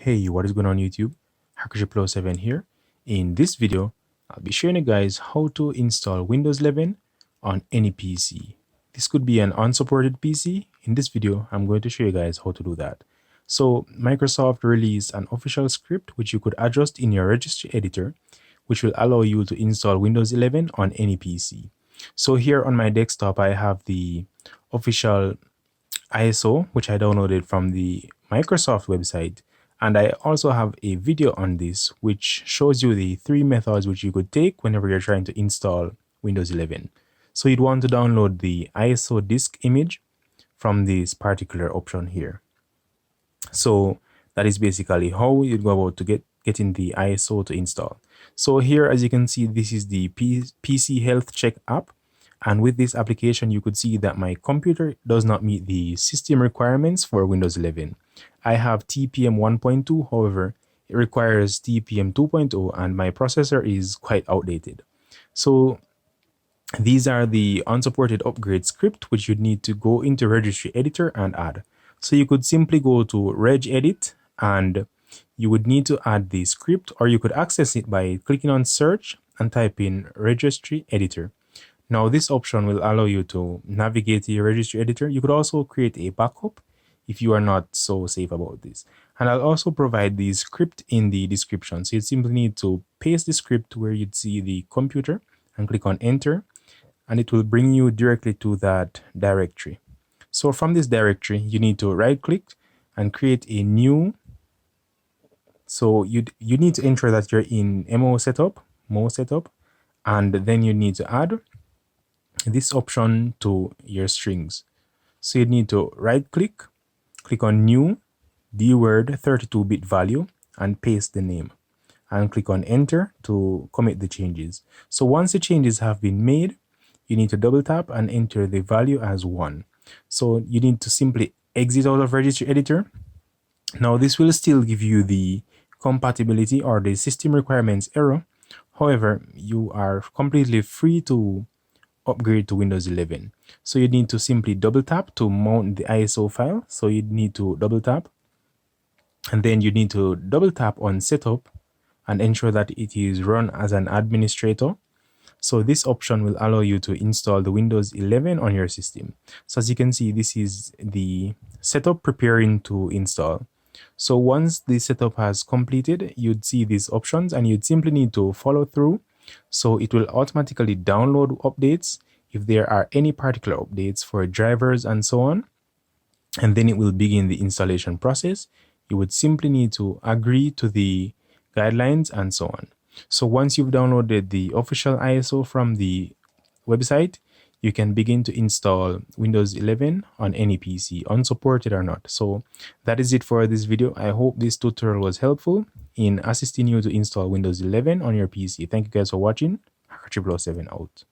Hey, what is going on YouTube? HackerShip7 here. In this video, I'll be showing you guys how to install Windows 11 on any PC. This could be an unsupported PC. In this video, I'm going to show you guys how to do that. So Microsoft released an official script which you could adjust in your Registry Editor, which will allow you to install Windows 11 on any PC. So here on my desktop, I have the official ISO, which I downloaded from the Microsoft website. And I also have a video on this, which shows you the 3 methods which you could take whenever you're trying to install Windows 11. So you'd want to download the ISO disk image from this particular option here. So that is basically how you'd go about to getting the ISO to install. So here, as you can see, this is the PC Health Check app. And with this application, you could see that my computer does not meet the system requirements for Windows 11. I have TPM 1.2, however, it requires TPM 2.0 and my processor is quite outdated. So these are the unsupported upgrade script which you'd need to go into Registry Editor and add. So you could simply go to regedit and you would need to add the script, or you could access it by clicking on search and type in Registry Editor. Now this option will allow you to navigate to your Registry Editor. You could also create a backup if you are not so safe about this. And I'll also provide the script in the description. So you simply need to paste the script where you'd see the computer and click on enter, and it will bring you directly to that directory. So from this directory, you need to right click and create a new. So you need to ensure that you're in MoSetup, and then you need to add this option to your strings. So you need to right click on new DWORD 32-bit value and paste the name and click on enter to commit the changes. So once the changes have been made, you need to double tap and enter the value as 1. So you need to simply exit out of Registry Editor. Now this will still give you the compatibility or the system requirements error. However, you are completely free to upgrade to Windows 11. So you need to simply double tap to mount the ISO file. So you need to double tap, and then you need to double tap on setup and ensure that it is run as an administrator. So this option will allow you to install the Windows 11 on your system. So as you can see, this is the setup preparing to install. So once the setup has completed, you'd see these options and you'd simply need to follow through. So it will automatically download updates if there are any particular updates for drivers and so on. And then it will begin the installation process. You would simply need to agree to the guidelines and so on. So once you've downloaded the official ISO from the website, you can begin to install Windows 11 on any PC, unsupported or not. So that is it for this video. I hope this tutorial was helpful in assisting you to install Windows 11 on your PC. Thank you guys for watching. HackerShip7 out.